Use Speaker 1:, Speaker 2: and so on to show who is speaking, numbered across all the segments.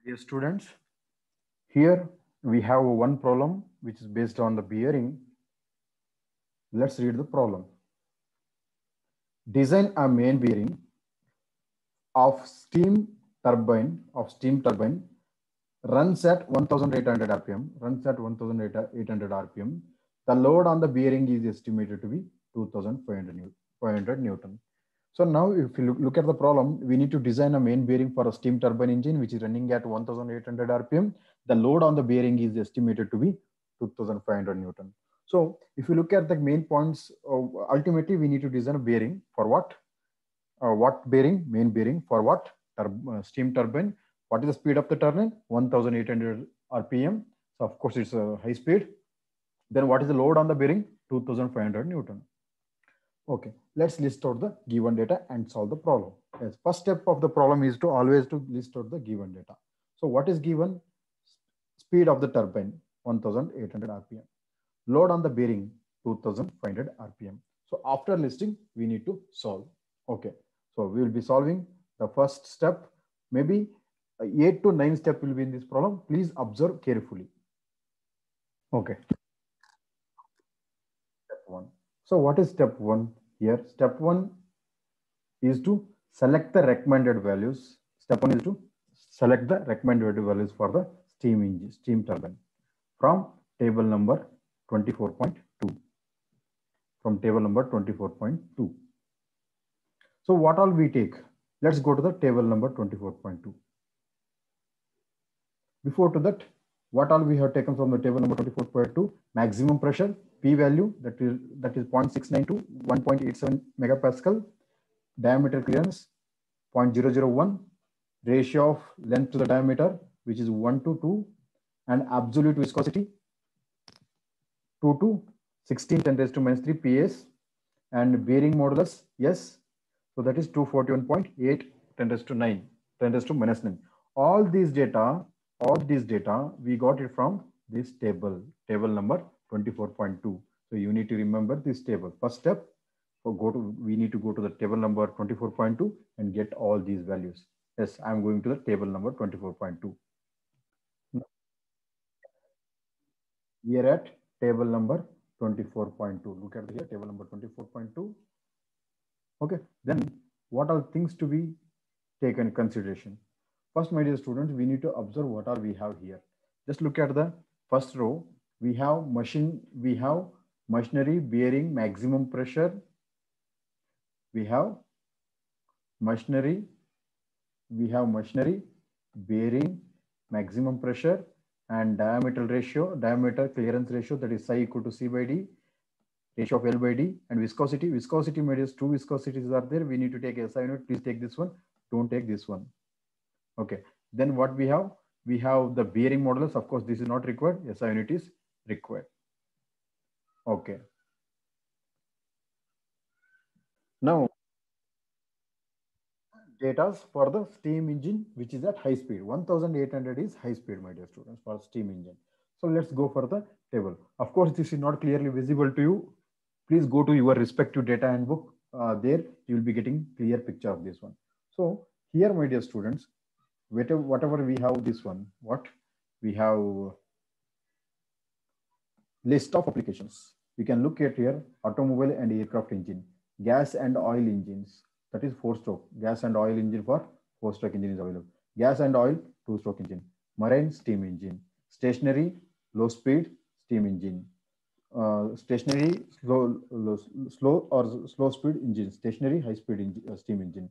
Speaker 1: Dear students, here we have one problem which is based on the bearing. Let's read the problem. Design a main bearing of steam turbine runs at 1800 rpm. The load on the bearing is estimated to be 2500 Newton. So now if you look at the problem, we need to design a main bearing for a steam turbine engine, which is running at 1800 RPM. The load on the bearing is estimated to be 2500 Newton. So if you look at the main points, ultimately we need to design a bearing for what? What bearing? Main bearing for what? Steam turbine. What is the speed of the turbine? 1800 RPM. So of course it's a high speed. Then what is the load on the bearing? 2500 Newton. Okay, let's list out the given data and solve the problem. Yes, first step of the problem is to always to list out the given data. So what is given? Speed of the turbine 1800 RPM. Load on the bearing 2500 RPM. So after listing, we need to solve. Okay, so we will be solving the first step. Maybe 8 to 9 step will be in this problem. Please observe carefully. Okay. Step 1. So what is step 1 here? Step 1 is to select the recommended values. Step 1 is to select the recommended values for the steam engine, steam turbine from table number 24.2. From table number 24.2. So what all we take? Let's go to the table number 24.2. Before to that, what all we have taken from the table number 24.2? Maximum pressure, P value, that is 0.692, 1.87 megapascal, diameter clearance 0.001, ratio of length to the diameter, which is 1 to 2, and absolute viscosity 2 to 16 10 raised to minus 3 PS, and bearing modulus, yes, so that is 241.8 10 raised to 9, 10 raised to minus 9. All these data we got it from this table number 24.2. So you need to remember this table. First step, we need to go to the table number 24.2 and get all these values. Yes, I'm going to the table number 24.2. We are at table number 24.2. Look at here, table number 24.2. Okay, then what are things to be taken in consideration? First, my dear students, we need to observe what are we have here. Just look at the first row. We have machinery bearing maximum pressure. We have machinery bearing maximum pressure and diameter clearance ratio, that is psi equal to C by D, ratio of L by D, and viscosity. Viscosity, my dear, two viscosities are there. We need to take SI unit. Please take this one. Don't take this one. Okay. Then what we have? We have the bearing modulus. Of course, this is not required. SI unit is required. Okay. Now, data for the steam engine, which is at high speed. 1800 is high speed, my dear students, for steam engine. So let's go for the table. Of course, this is not clearly visible to you. Please go to your respective data handbook. There you will be getting clear picture of this one. So here, my dear students, whatever we have this one, what we have list of applications. We can look at here automobile and aircraft engine, gas and oil engines, that is 4-stroke. Gas and oil engine for 4-stroke engine is available. Gas and oil 2-stroke engine, marine steam engine, stationary low speed steam engine, stationary slow speed engine, stationary high speed steam engine,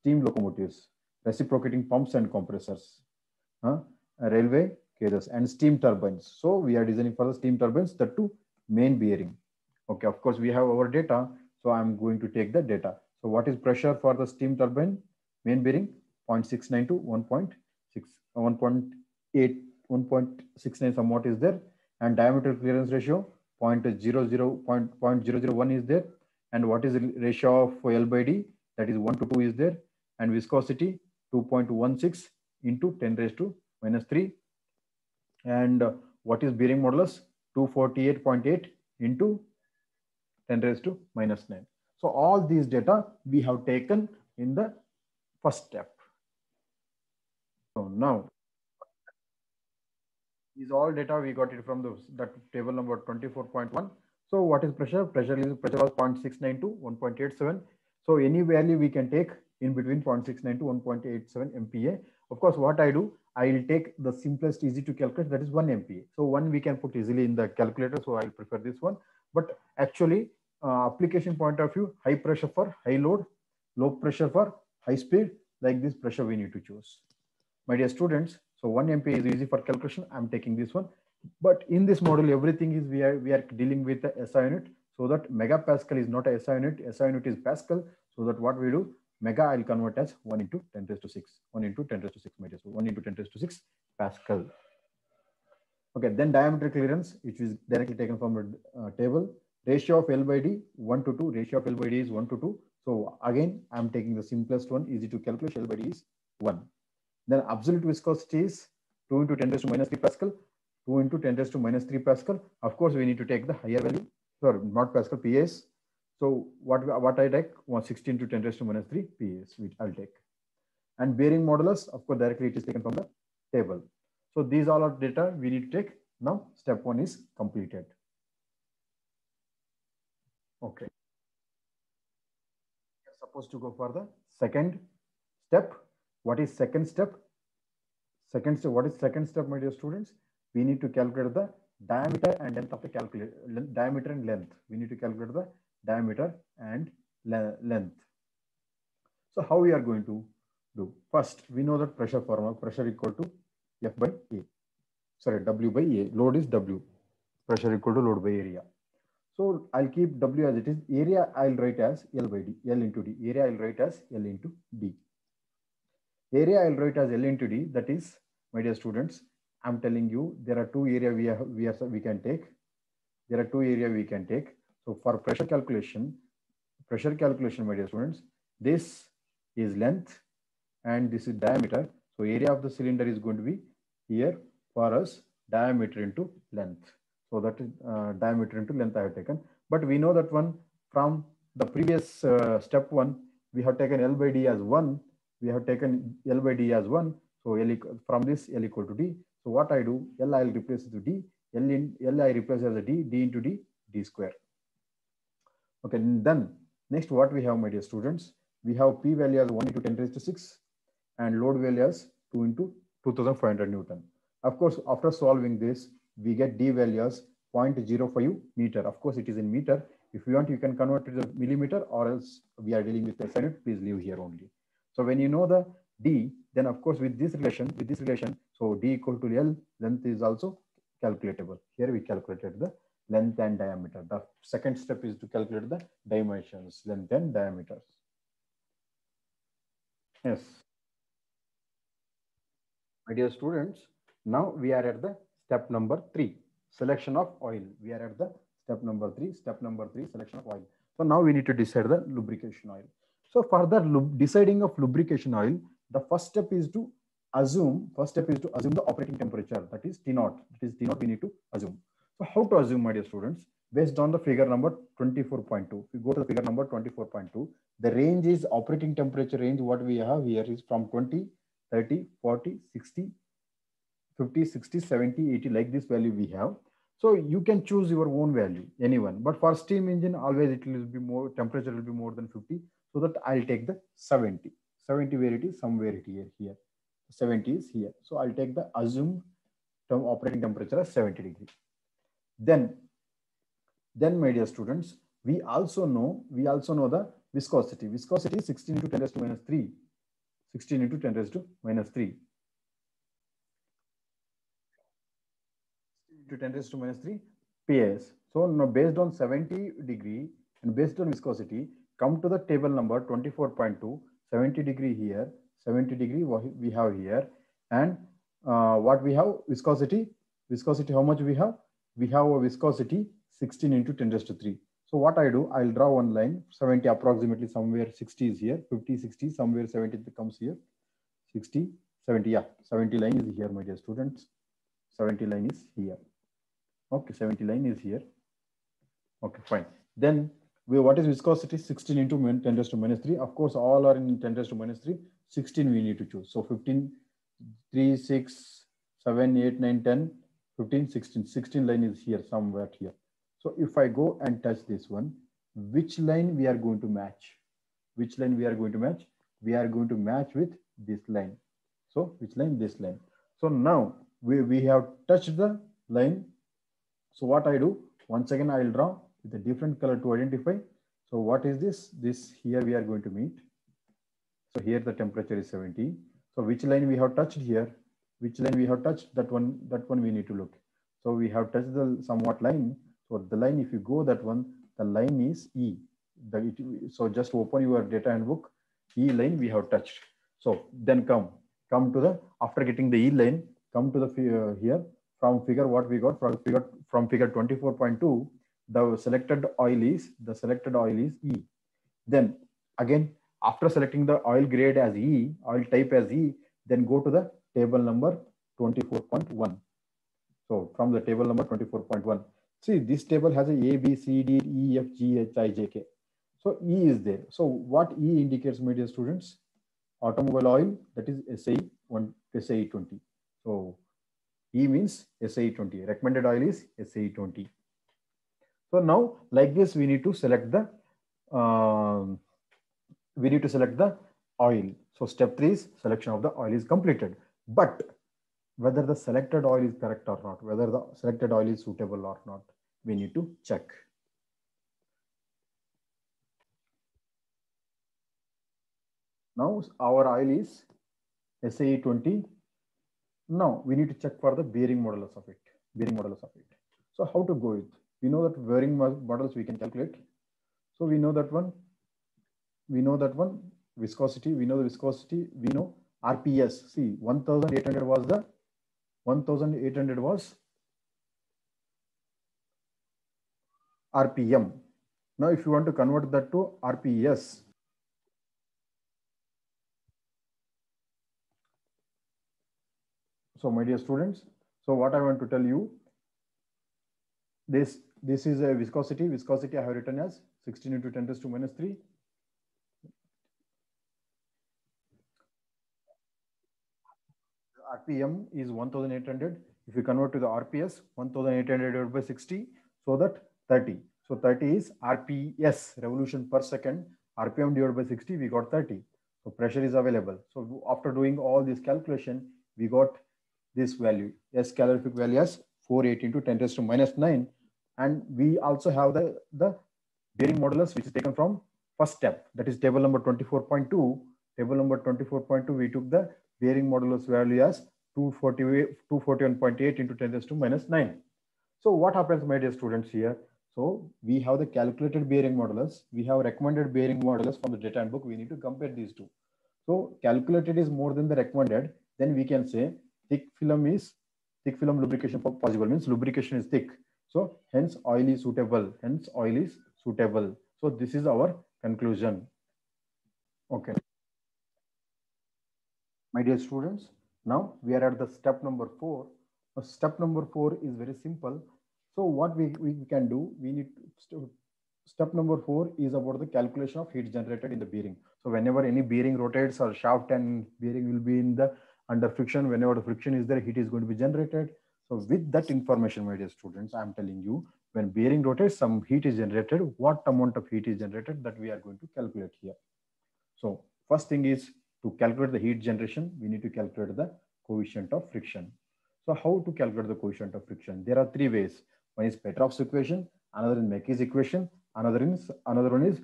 Speaker 1: steam locomotives, reciprocating pumps and compressors, railway cages, and steam turbines. So we are designing for the steam turbines, that too main bearing. Okay, of course we have our data, so I'm going to take the data. So what is pressure for the steam turbine main bearing? 0.69 to 1.69 somewhat is there, and diameter clearance ratio 0.001 is there, and what is the ratio of L by D? That is 1 to 2 is there, and viscosity 2.16 into 10 raised to minus 3, and what is bearing modulus? 248.8 into 10 raised to minus 9. So all these data we have taken in the first step. So now These all data we got it from that table number 24.1. So what is pressure? Pressure was 0.69 to 1.87. So any value we can take in between 0.69 to 1.87 MPa. Of course, what I do, I will take the simplest, easy to calculate, that is 1 MPa. So one we can put easily in the calculator. So I'll prefer this one. But actually, application point of view, high pressure for high load, low pressure for high speed, like this pressure we need to choose. My dear students, so 1 MPa is easy for calculation. I'm taking this one. But in this model, everything is we are dealing with the SI unit. So that megapascal is not a SI unit. SI unit is Pascal. So that what we do, mega I'll convert as 1 into 10 raised to 6. 1 into 10 raised to 6, my dear. So 1 into 10 raised to 6 Pascal. Okay, then diameter clearance, which is directly taken from a table. Ratio of L by D, 1 to 2. Ratio of L by D is 1 to 2. So again, I'm taking the simplest one, easy to calculate. L by D is 1. Then absolute viscosity is 2 into 10 raised to minus 3 Pascal. 2 into 10 raised to minus 3 Pascal. Of course, we need to take the higher value. Sorry, not Pascal, PS. So what I take, 116 to 10 raised to minus 3 PS, which I'll take. And bearing modulus, of course, directly it is taken from the table. So these all are data we need to take. Now step 1 is completed. Okay. We are supposed to go for the second step. What is second step? Second step, what is second step, my dear students? We need to calculate the diameter and length of the diameter and length. We need to calculate the diameter and length. So how we are going to do? First, we know that pressure formula, pressure equal to F by A. Sorry, W by A. Load is W. Pressure equal to load by area. So I'll keep W as it is. Area I'll write as L by D, L into D. Area I'll write as L into D. Area I'll write as L into D. That is, my dear students, I'm telling you, there are two areas we can take. There are two areas we can take. So for pressure calculation, my dear students, this is length and this is diameter. So area of the cylinder is going to be here for us, diameter into length. So that is diameter into length I have taken. But we know that one from the previous step 1, we have taken L by D as 1. We have taken L by D as 1. So from this L equal to D. So what I do, L I'll replace it to D. L I replace as a D. D into D, D square. Okay, then next what we have, my dear students, we have P value as 1 into 10 raised to 6 and load value as 2 into 2500 Newton. Of course, after solving this, we get D value as 0.05 meter. Of course, it is in meter. If you want, you can convert it to millimeter, or else we are dealing with the unit. Please leave here only. So when you know the D, then of course with this relation, so D equal to L, length is also calculatable. Here we calculated the length and diameter. The second step is to calculate the dimensions, length and diameters. Yes. My dear students, now we are at the step number 3, selection of oil. We are at the step number 3, selection of oil. So now we need to decide the lubrication oil. So for the deciding of lubrication oil, the first step is to assume the operating temperature, that is T0. That is T0 we need to assume. So how to assume, my dear students? Based on the figure number 24.2. If we go to the figure number 24.2, the range is operating temperature range. What we have here is from 20, 30, 40, 60, 50, 60, 70, 80, like this value we have. So you can choose your own value, anyone. But for steam engine, always it will be more, temperature will be more than 50. So that I'll take the 70. 70 where it is, somewhere here. 70 is here. So I'll take the assumed operating temperature as 70 degrees. Then my dear students, we also know the viscosity. Viscosity is 16 into 10 raised to minus 3. 16 into 10 raised to minus 3. Into 10 raised to minus 3 PS. So now based on 70 degree and based on viscosity, come to the table number 24.2, 70 degree here, 70 degree we have here. And what we have, viscosity, how much we have? We have a viscosity 16 into 10 raised to 3. So what I do, I'll draw one line, 70 approximately, somewhere 60 is here, 50, 60, somewhere 70 comes here, 60, 70, yeah, 70 line is here, my dear students. 70 line is here. Okay, 70 line is here. Okay, fine. Then what is viscosity? 16 into 10 raised to minus 3. Of course, all are in 10 raised to minus 3. 16 we need to choose. So 15, 3, 6, 7, 8, 9, 10, 15, 16, 16 line is here, somewhere here. So if I go and touch this one, which line we are going to match? Which line we are going to match? We are going to match with this line. So which line? This line. So now we have touched the line. So what I do, once again, I will draw with a different color to identify. So what is this? This here we are going to meet. So here the temperature is 70. So which line we have touched here? Which line we have touched? That one we need to look. So we have touched the somewhat line. So the line, if you go that one, the line is E. So just open your data handbook. E line we have touched. So then come to the, after getting the E line, come to the here from figure, what we got from figure 24.2, the selected oil is E. Then again, after selecting the oil grade as E, oil type as E, then go to the table number 24.1. So from the table number 24.1, see this table has a B, C, D, E, F, G, H, I, J, K. So E is there. So what E indicates, my dear students? Automobile oil, that is SAE 20. So E means SAE 20. Recommended oil is SAE 20. So now, like this, we need to select the oil. So step 3 is selection of the oil is completed. But whether the selected oil is correct or not, whether the selected oil is suitable or not, we need to check. Now our oil is SAE 20. Now we need to check for the bearing modulus of it. So how to go with? We know that bearing modulus we can calculate. So we know that one. Viscosity. We know the viscosity. We know RPS. See, 1800 was RPM. Now, if you want to convert that to RPS, so my dear students, so what I want to tell you, this is a viscosity. Viscosity I have written as 16 into 10 raised to minus 3. RPM is 1800. If you convert to the RPS, 1800 divided by 60, so that 30. So 30 is RPS, revolution per second. RPM divided by 60, we got 30. So pressure is available. So after doing all this calculation, we got this value, S calorific value as 480 into 10 raised to minus 9. And we also have the bearing modulus, which is taken from first step, that is table number 24.2. Table number 24.2, we took the bearing modulus value as 241.8 into 10 raised to minus 9. So what happens, my dear students, here? So we have the calculated bearing modulus. We have recommended bearing modulus from the data handbook. We need to compare these two. So calculated is more than the recommended. Then we can say thick film lubrication possible, means lubrication is thick. So hence oil is suitable. So this is our conclusion. Okay. My dear students, now we are at the step number 4. Step number 4 is very simple. So what we can do, we need to, step number 4 is about the calculation of heat generated in the bearing. So whenever any bearing rotates or shaft and bearing will be in the under friction, whenever the friction is there, heat is going to be generated. So with that information, my dear students, I am telling you, when bearing rotates, some heat is generated. What amount of heat is generated, that we are going to calculate here. So first thing is, to calculate the heat generation, we need to calculate the coefficient of friction. So how to calculate the coefficient of friction? There are 3 ways. One is Petrov's equation, another is Mackey's equation, another one is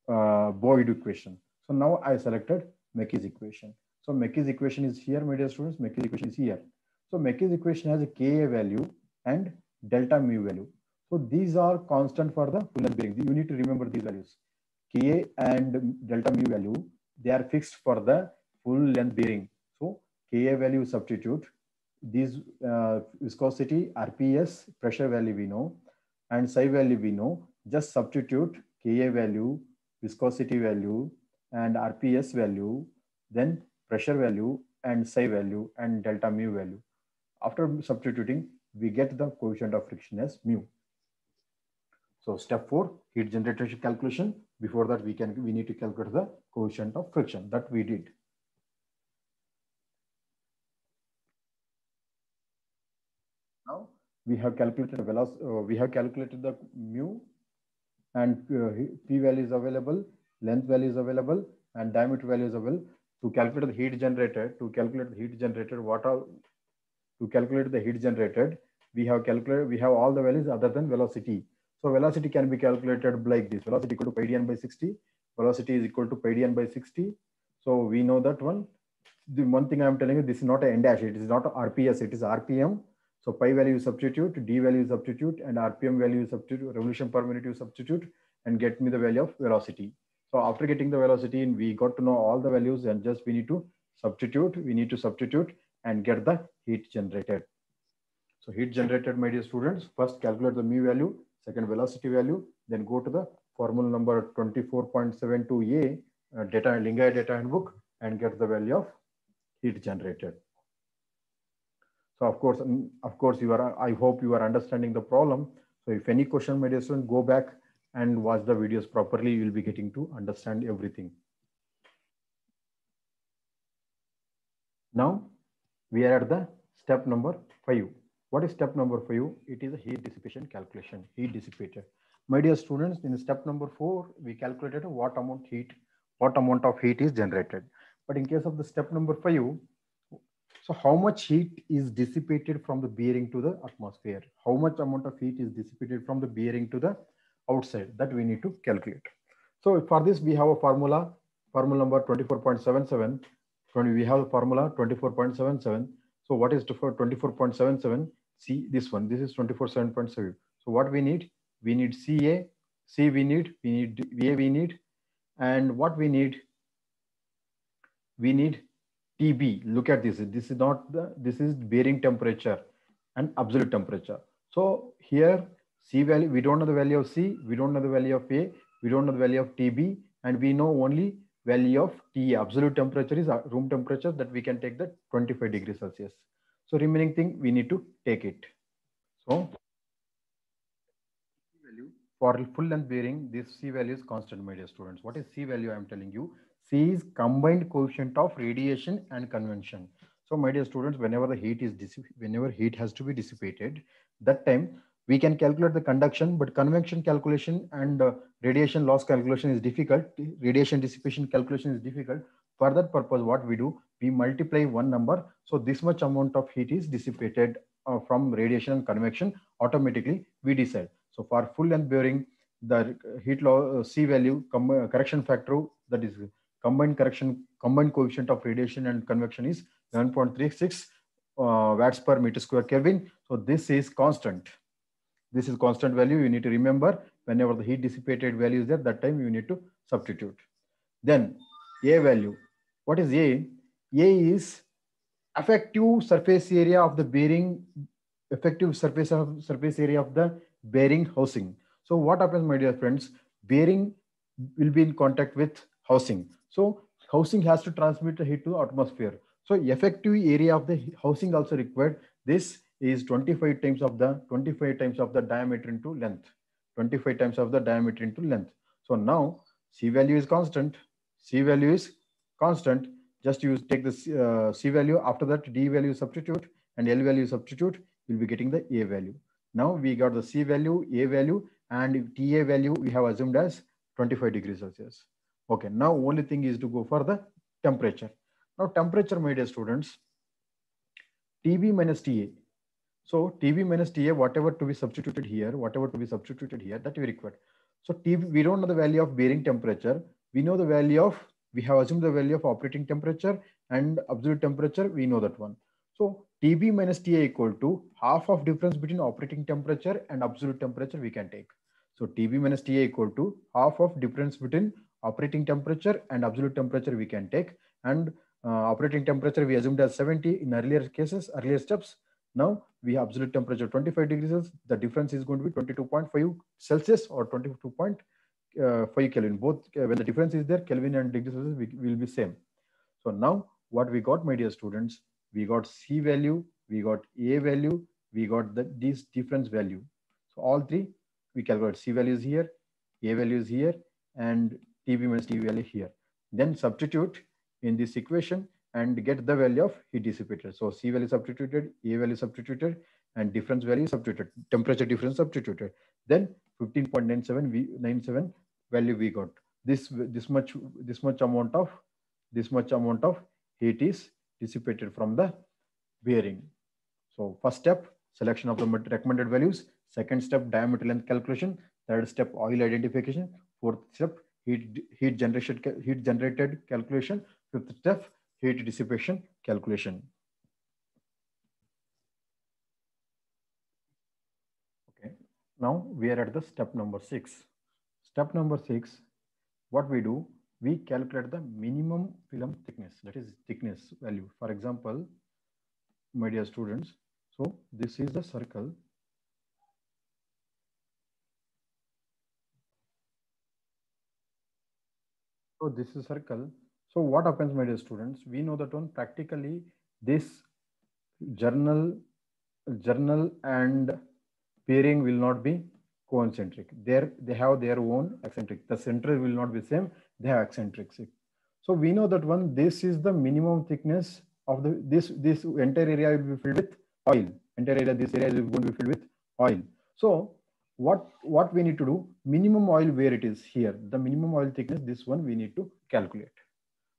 Speaker 1: Boyd equation. So now I selected Mackey's equation. So Mackey's equation is here, my dear students. Mackey's equation is here. So Mackey's equation has a Ka value and delta mu value. So these are constant for the full length bearing. You need to remember these values. Ka and delta mu value, they are fixed for the full length bearing. So Ka value substitute, these viscosity, RPS, pressure value we know, and psi value we know. Just substitute Ka value, viscosity value, and RPS value, then pressure value, and psi value, and delta mu value. After substituting, we get the coefficient of friction as mu. So step 4, heat generation calculation. Before that, we need to calculate the coefficient of friction. That we did. Now we have calculated velocity, we have calculated the mu, and p value is available, length value is available, and diameter value is available. To calculate the heat generated, to calculate the heat generated, we have all the values other than velocity. So velocity can be calculated like this: velocity equal to pi dn by 60. Velocity is equal to pi dn by 60. So we know that one. The one thing I'm telling you, this is not an n dash. It is not a RPS. It is RPM. So pi value you substitute, d value you substitute, and RPM value you substitute, revolution per minute you substitute, and get me the value of velocity. So after getting the velocity, we got to know all the values, and just we need to substitute. We need to substitute and get the heat generated. So heat generated, my dear students, first calculate the mu value, second velocity value, then go to the formula number 24.72a data Lingaya data handbook and get the value of heat generated. So of course, I hope you are understanding the problem. So if any question, my dear student, go back and watch the videos properly. You will be getting to understand everything. Now we are at the step number 5. What is step number 5? It is a heat dissipation calculation. Heat dissipated. My dear students, in step number 4, we calculated what amount of heat is generated. But in case of the step number 5, so how much heat is dissipated from the bearing to the atmosphere? How much amount of heat is dissipated from the bearing to the outside? That we need to calculate. So for this, we have a formula number 24.77. We have the formula 24.77. So what is 24.77? See this one. This is 24.7.7. So what we need? We need CA, C we need, VA we need, and what we need? We need TB. Look at this. This is bearing temperature and absolute temperature. So here C value, we don't know the value of C, we don't know the value of A, we don't know the value of TB, and we know only value of T. Absolute temperature is room temperature, that we can take the 25 degrees Celsius. So remaining thing we need to take it. So for full length bearing, this C value is constant, my dear students. What is C value? I am telling you. C is combined coefficient of radiation and convection. So my dear students, whenever heat has to be dissipated, that time we can calculate the conduction, but convection calculation and radiation loss calculation is difficult. Radiation dissipation calculation is difficult. For that purpose, what we do, we multiply one number. So this much amount of heat is dissipated from radiation and convection. Automatically we decide. So for full length bearing, the heat loss C value correction factor, that is combined coefficient of radiation and convection, is 11.36 watts per meter square Kelvin. So this is constant. This is constant value. You need to remember whenever the heat dissipated value is there, that time you need to substitute. Then A value. What is A? A is effective surface area of the bearing, effective surface area of the bearing housing. So what happens, my dear friends? Bearing will be in contact with housing. So housing has to transmit the heat to the atmosphere. So effective area of the housing also required. This is 25 times of the diameter into length. 25 times of the diameter into length. So now C value is constant. C value is constant. Just you take the C value. After that, D value substitute and L value substitute. You'll be getting the A value. Now we got the C value, A value, and TA value we have assumed as 25 degrees Celsius. Okay, now only thing is to go for the temperature. Now temperature, my dear students, TB minus TA. So TB minus TA, whatever to be substituted here, that we require. So TB, we don't know the value of bearing temperature. We know the value of, we have assumed the value of operating temperature and absolute temperature. We know that one. So TB minus TA equal to half of difference between operating temperature and absolute temperature we can take. So TB minus TA equal to half of difference between operating temperature and absolute temperature we can take. And operating temperature we assumed as 70 in earlier steps. Now we have absolute temperature 25 degrees Celsius. The difference is going to be 22.5 Celsius or 22.5 Kelvin. Both when the difference is there, Kelvin and degrees Celsius will be same. So now what we got, my dear students, we got C value, we got A value, we got this difference value. So all three we calculate. C value is here, A value is here, and TB minus TB value here. Then substitute in this equation and get the value of heat dissipated. So C value substituted, A value substituted, and difference value substituted, temperature difference substituted. Then 15.97 value we got. This much amount of heat is dissipated from the bearing. So first step, selection of the recommended values. Second step, diameter length calculation. Third step, oil identification. Fourth step, heat generated calculation. Fifth step, heat dissipation calculation. Okay, now we are at the step number 6. Step number 6, what we do, we calculate the minimum film thickness, that is thickness value. For example, my dear students, so this is the circle. So this is circle. So what happens, my dear students? We know that one practically this journal and bearing will not be concentric. They have their own eccentric. The center will not be same. They have eccentrics. So we know that one. This is the minimum thickness of the this entire area will be filled with oil. Entire area, this area is going to be filled with oil. So what we need to do? Minimum oil where it is here. The minimum oil thickness. This one we need to calculate.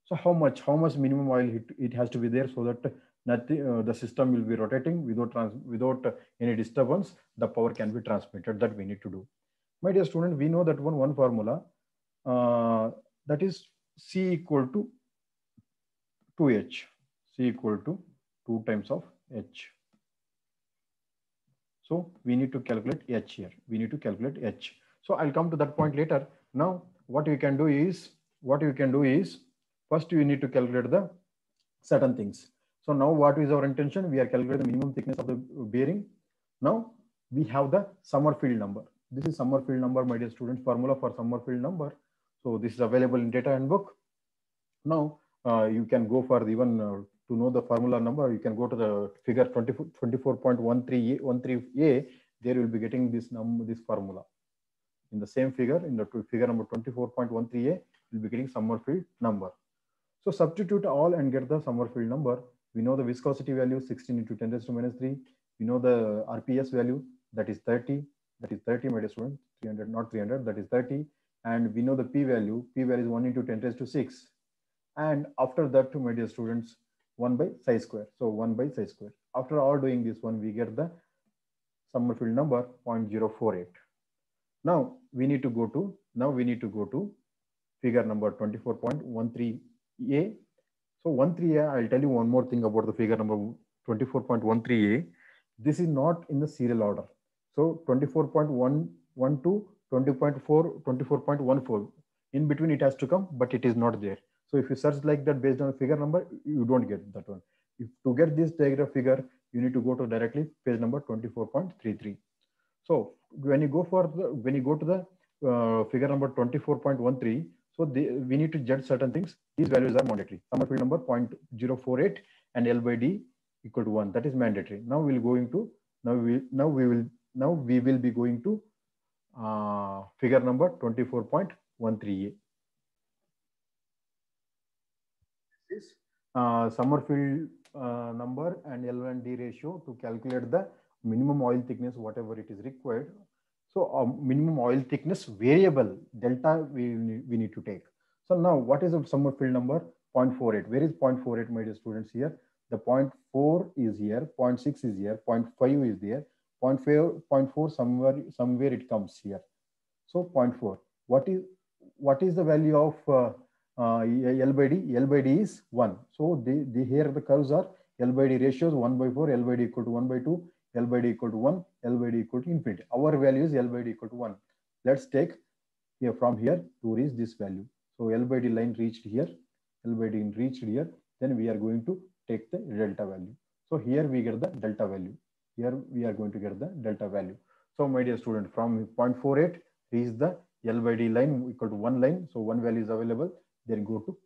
Speaker 1: So how much minimum oil it has to be there so that nothing the system will be rotating without any disturbance. The power can be transmitted. That we need to do. My dear student, we know that one formula that is C equal to 2H. C equal to 2 times of H. So we need to calculate H here. We need to calculate H. So I'll come to that point later. Now what you can do is first you need to calculate the certain things. So now what is our intention? We are calculating the minimum thickness of the bearing. Now we have the Sommerfeld number. This is Sommerfeld number, my dear students, formula for Sommerfeld number. So this is available in data handbook. Now you can go for even to know the formula number. You can go to the figure 24.13A. There you will be getting this formula. In the same figure, in the figure number 24.13A, you'll be getting Sommerfeld number. So substitute all and get the Sommerfeld number. We know the viscosity value 16 into 10 raised to minus 3. We know the RPS value, that is 30. That is 30, my dear student. 300, not 300, that is 30. And we know the P value. P value is 1 into 10 raised to 6. And after that, my dear students, 1 by psi square. So 1 by psi square. After all doing this one, we get the Sommerfeld number 0.048. Now we need to go to figure number 24.13A. So 13A, I'll tell you one more thing about the figure number 24.13A. This is not in the serial order. So 24.1 to 20.4, 24.14. In between it has to come, but it is not there. So if you search like that based on figure number, you don't get that one. If to get this diagram figure, you need to go to directly page number 24.33. So when you go to the figure number 24.13, so we need to judge certain things. These values are mandatory. Sommerfeld number 0.048 and L by D equal to 1. That is mandatory. Now we will be going to figure number 24.13A. This is Sommerfeld number and L and D ratio to calculate the minimum oil thickness, whatever it is required. So minimum oil thickness variable delta we need to take. So now what is the Sommerfeld number? 0.48. Where is 0.48, my dear students? Here the 0.4 is here, 0.6 is here, 0.5 is there, 0.4 somewhere it comes here. So 0.4. What is the value of L by D? L by D is 1. So here the curves are L by D ratios 1 by 4, L by D equal to 1 by 2, L by D equal to 1, L by D equal to infinity. Our value is L by D equal to 1. Let's take here from here to reach this value. So L by D line reached here, L by D reached here. Then we are going to take the delta value. So here we get the delta value. Here we are going to get the delta value. So my dear student, from 0.48 reach the L by D line equal to 1 line. So 1 value is available. Then go to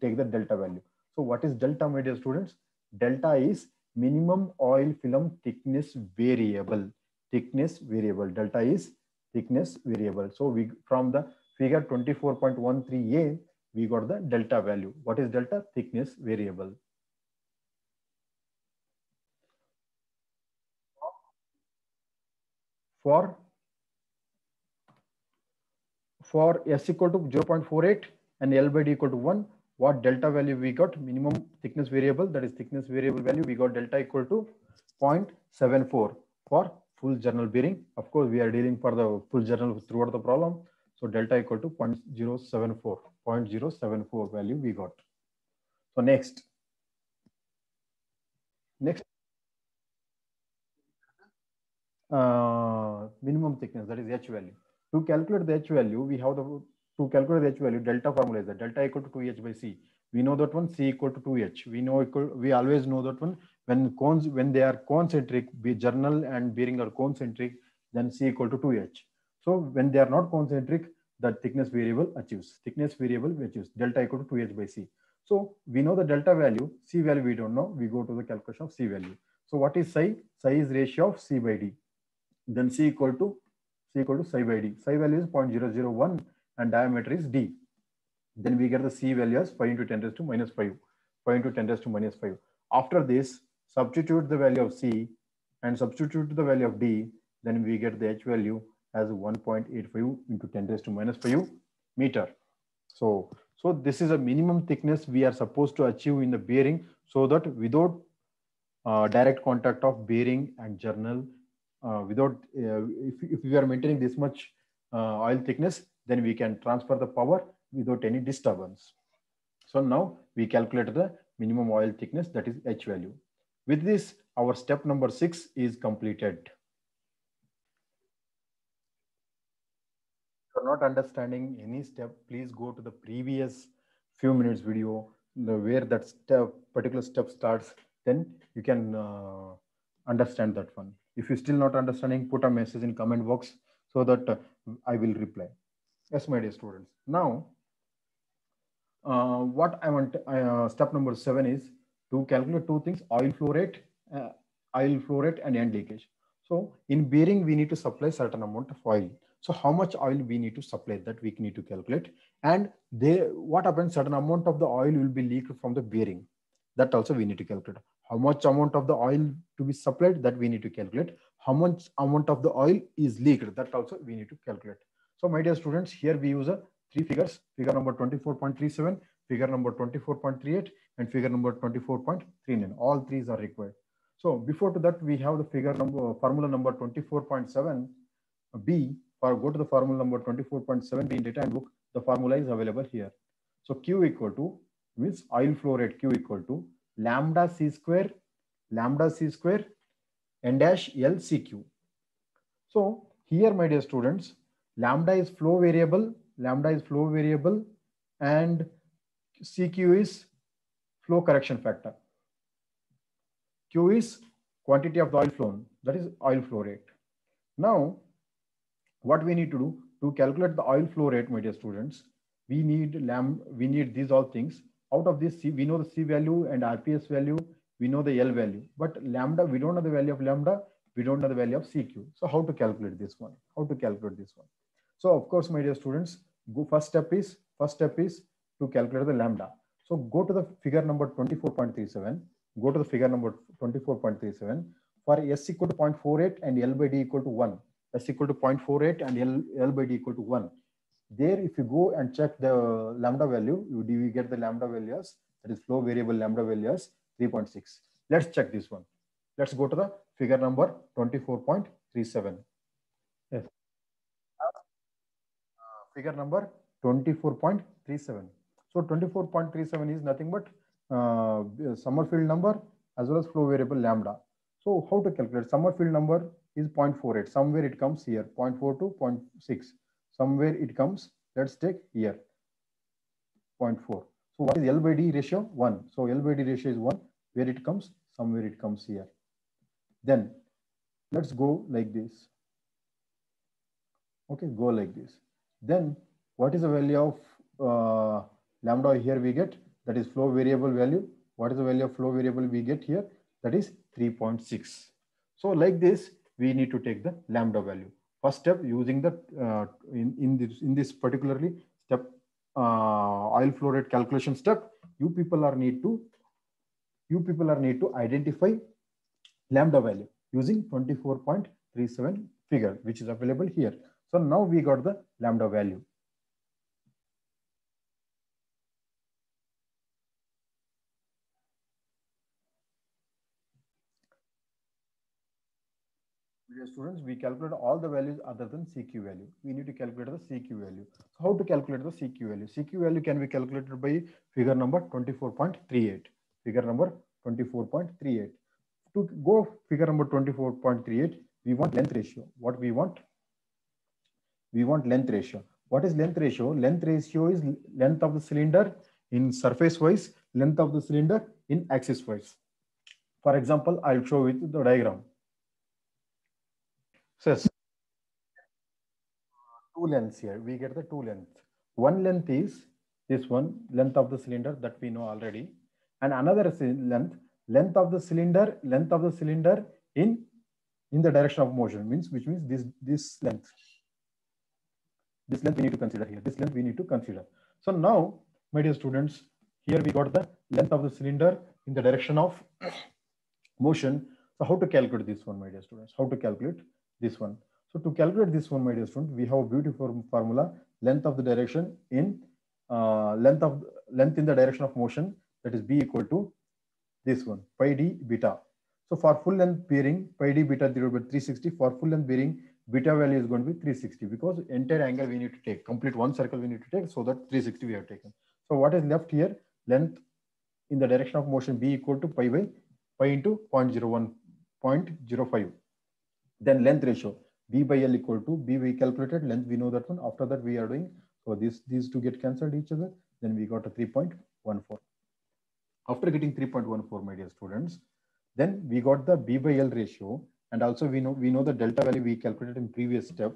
Speaker 1: take the delta value. So what is delta, my dear students? Delta is minimum oil film thickness variable. Thickness variable. Delta is thickness variable. So we from the figure 24.13A, we got the delta value. What is delta? Thickness variable. for S equal to 0.48 and L by D equal to 1, what delta value we got? Minimum thickness variable, that is thickness variable value, we got delta equal to 0.74 for full journal bearing. Of course, we are dealing for the full journal throughout the problem. So delta equal to 0.074 value we got. So next minimum thickness, that is H value. To calculate the H value, we have to calculate the H value, delta formula is that delta equal to 2H by C. We know that one, C equal to 2H. We always know that one, when they are concentric, journal and bearing are concentric, then C equal to 2H. So when they are not concentric, the thickness variable achieves. Delta equal to 2H by C. So we know the delta value, C value we don't know. We go to the calculation of C value. So what is psi? Psi is ratio of C by D. Then C equal to psi by D. Psi value is 0.001 and diameter is D. Then we get the C value as 5 into 10 raised to minus 5. 5 into 10 raised to minus 5. After this, substitute the value of C and substitute the value of D. Then we get the H value as 1.85 into 10 raised to minus 5 meter. So this is a minimum thickness we are supposed to achieve in the bearing, so that without direct contact of bearing and journal, if we are maintaining this much oil thickness, then we can transfer the power without any disturbance. So now we calculate the minimum oil thickness, that is H value. With this, our step number 6 is completed. If you're not understanding any step, please go to the previous few minutes video where that particular step starts. Then you can understand that one. If you're still not understanding, put a message in comment box so that I will reply. Yes, my dear students. Now, what I want, step number 7 is to calculate two things: oil flow rate and end leakage. So in bearing, we need to supply certain amount of oil. So how much oil we need to supply, that we need to calculate. And what happens, certain amount of the oil will be leaked from the bearing. That also we need to calculate. How much amount of the oil to be supplied, that we need to calculate. How much amount of the oil is leaked, that also we need to calculate. So my dear students, here we use three figures: figure number 24.37, figure number 24.38, and figure number 24.39. All threes are required. So before to that, we have the formula number 24.7 B. Go to the formula number 24.7 B in data handbook. The formula is available here. So Q equal to, means oil flow rate, Q equal to lambda C square n dash L CQ. So here, my dear students, lambda is flow variable, and CQ is flow correction factor. Q is quantity of the oil flown, that is oil flow rate. Now, what we need to do to calculate the oil flow rate, my dear students, we need these all things. Out of this, we know the C value and RPS value, we know the L value, but lambda, we don't know the value of lambda, we don't know the value of CQ. So how to calculate this one? So of course, my dear students, first step is to calculate the lambda. So go to the figure number 24.37. Go to the figure number 24.37 for S equal to 0.48 and L by D equal to 1. S equal to 0.48 and L by D equal to 1. There, if you go and check the lambda value, we get the lambda values, that is flow variable lambda values 3.6. Let's check this one. Let's go to the figure number 24.37. Yes. Figure number 24.37. So 24.37 is nothing but Summerfield number as well as flow variable lambda. So how to calculate? Summerfield number is 0.48. Somewhere it comes here, 0.4 to 0.6. Somewhere it comes, let's take here, 0.4. So what is L by D ratio? 1. So L by D ratio is 1. Where it comes? Somewhere it comes here. Then let's go like this. Okay, go like this. Then what is the value of lambda here we get? That is flow variable value. What is the value of flow variable we get here? That is 3.6. So like this, we need to take the lambda value. First step, using the in this particularly step, oil flow rate calculation step, you people are need to identify lambda value using 24.37 figure, which is available here. So now we got the lambda value. Dear students, we calculate all the values other than CQ value. We need to calculate the CQ value. So how to calculate the CQ value? CQ value can be calculated by figure number 24.38. Figure number 24.38. To go figure number 24.38, we want length ratio. What we want? We want length ratio. What is length ratio? Length ratio is length of the cylinder in surface wise, length of the cylinder in axis wise. For example, I'll show with the diagram. Says two lengths here. We get the two lengths. One length is this one, length of the cylinder that we know already, and another length of the cylinder in the direction of motion, which means this length. This length we need to consider here. This length we need to consider. So now, my dear students, here we got the length of the cylinder in the direction of motion. So how to calculate this one, my dear students? How to calculate this one? So to calculate this one, my dear students, we have a beautiful formula: length of the direction in length in the direction of motion, that is B equal to this one, pi d beta. So for full length bearing, pi d beta divided by 360. For full length bearing, beta value is going to be 360, because entire angle we need to take, complete one circle we need to take, so that 360 we have taken. So what is left here? Length in the direction of motion B equal to pi into 0.05. Then length ratio B by L equal to B, we calculated, length we know that one. After that we are doing, so these two get cancelled each other. Then we got a 3.14. After getting 3.14, my dear students, then we got the B by L ratio, and also we know the delta value we calculated in previous step.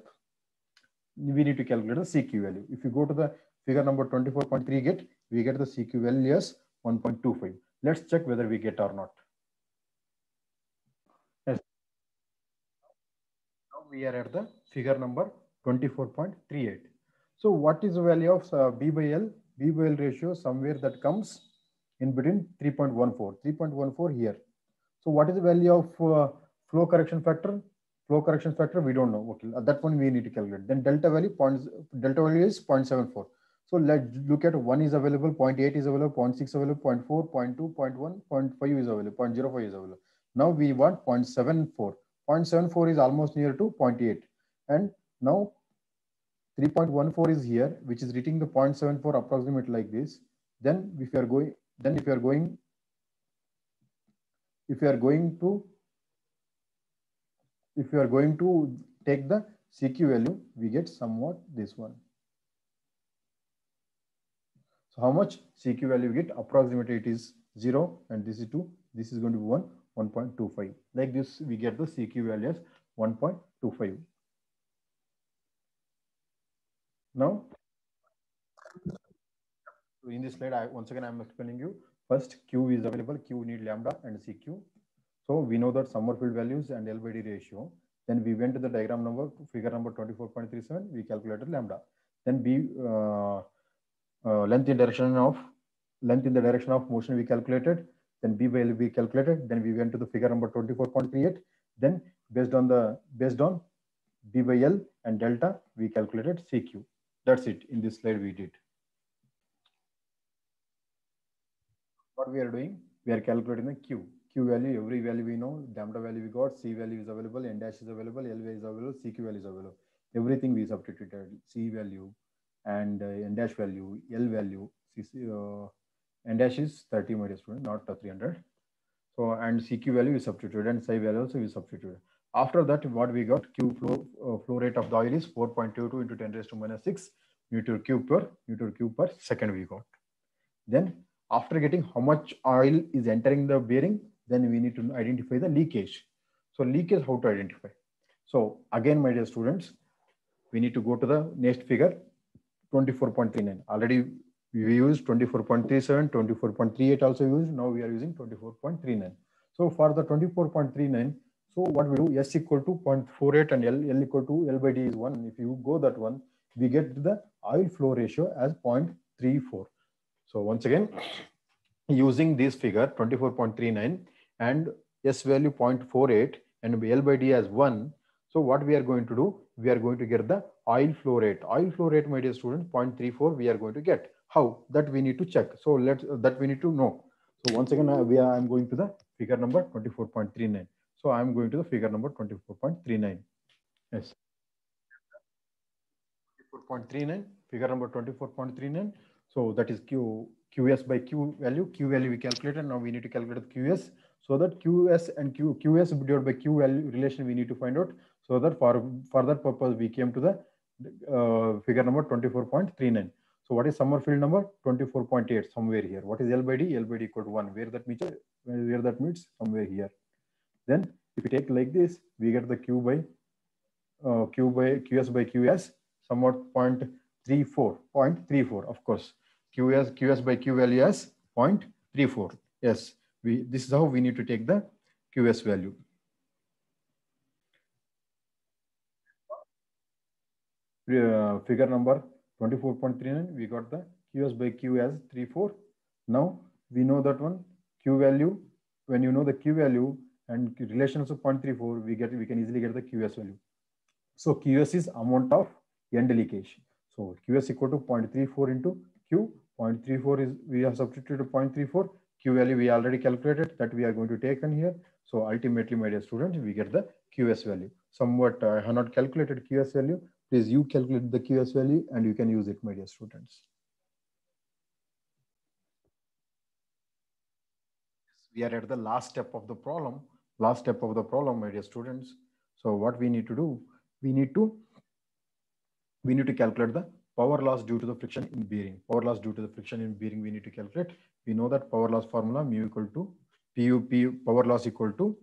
Speaker 1: We need to calculate the CQ value. If you go to the figure number 24.3, we get the CQ value as 1.25. Let's check whether we get or not. Yes. Now we are at the figure number 24.38. So what is the value of B by L? B by L ratio somewhere that comes in between 3.14 here. So what is the value of flow correction factor? Flow correction factor, we don't know. Okay, that one we need to calculate. Then delta value is 0.74. So let's look at 1 is available, 0.8 is available, 0.6 available, 0.4, 0.2, 0.1, 0.5 is available, 0.05 is available. Now we want 0.74. 0.74 is almost near to 0.8. And now 3.14 is here, which is reaching the 0.74 approximate like this. Then if you are going to take the CQ value, we get somewhat this one. So how much CQ value we get? Approximately it is 0, and this is 2. This is going to be 1.25. Like this, we get the CQ value as 1.25. Now, in this slide, once again, I'm explaining you. First, Q is available. Q need lambda and CQ. So we know that Sommerfeld values and L by D ratio. Then we went to the diagram number, figure number 24.37. We calculated lambda. Then length in the direction of motion we calculated. Then B by L we calculated. Then we went to the figure number 24.38. Then based on B by L and delta, we calculated CQ. That's it. In this slide we did. What we are doing? We are calculating the Q value. Every value we know, lambda value we got, C value is available, N dash is available, L value is available, CQ value is available. Everything we substituted. C value and N dash value, L value, N dash is 30, my dear student, not 300. So, and CQ value is substituted, and psi value also is substituted. After that, what we got? Q flow rate of the oil is 4.22 into 10 raised to minus 6 meter cube per second we got. Then after getting how much oil is entering the bearing, then we need to identify the leakage. So leakage, how to identify? So again, my dear students, we need to go to the next figure, 24.39. Already we used 24.37, 24.38 also used. Now we are using 24.39. So for the 24.39, so what we do, S equal to 0.48 and L equal to L by D is 1. If you go that one, we get the oil flow ratio as 0.34. So once again, using this figure 24.39 and S value 0.48 and L by D as 1. So what we are going to do, we are going to get the oil flow rate. Oil flow rate, my dear students, 0.34 we are going to get. How? That we need to check. So that we need to know. So once again, I'm going to the figure number 24.39. So I'm going to the figure number 24.39. Yes. 24.39, figure number 24.39. So that is QS by Q value. Q value we calculated. Now we need to calculate the QS. So that QS and QS divided by Q value relation we need to find out. So that for that purpose we came to the figure number 24.39. So what is Summerfield number? 24.8, somewhere here. What is L by D? L by D equal to 1. Where that means somewhere here. Then if we take like this, we get the Q by QS by QS somewhat 0.34, of course. QS by Q value as 0.34. Yes, this is how we need to take the QS value. Figure number 24.39, we got the QS by Q as 34. Now we know that one Q value. When you know the Q value and relations of 0.34, we can easily get the QS value. So QS is amount of end leakage. So QS equal to 0.34 into Q. 0.34 is, we have substituted 0.34. Q value we already calculated, that we are going to take in here. So ultimately, my dear students, we get the QS value. Somewhat I have not calculated QS value. Please you calculate the QS value and you can use it, my dear students. We are at the last step of the problem. Last step of the problem, my dear students. So what we need to do, we need to calculate the power loss due to the friction in bearing. Power loss due to the friction in bearing we need to calculate. We know that power loss formula mu equal to PUP, power loss equal to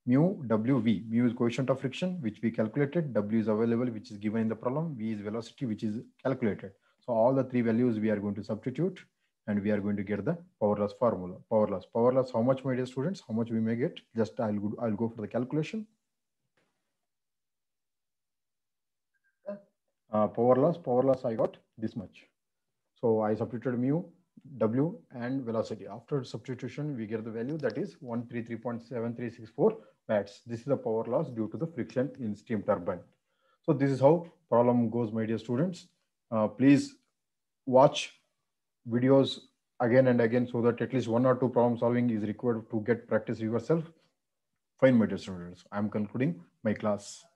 Speaker 1: mu WV. Mu is coefficient of friction, which we calculated. W is available, which is given in the problem. V is velocity, which is calculated. So all the three values we are going to substitute and we are going to get the power loss formula. Power loss, how much, my dear students? How much we may get? Just I'll go for the calculation. Power loss, I got this much. So I substituted mu, W and velocity. After substitution, we get the value that is 133.7364 watts. This is the power loss due to the friction in steam turbine. So this is how problem goes, my dear students. Please watch videos again and again so that at least 1 or 2 problem solving is required to get practice yourself. Fine, my dear students. I am concluding my class.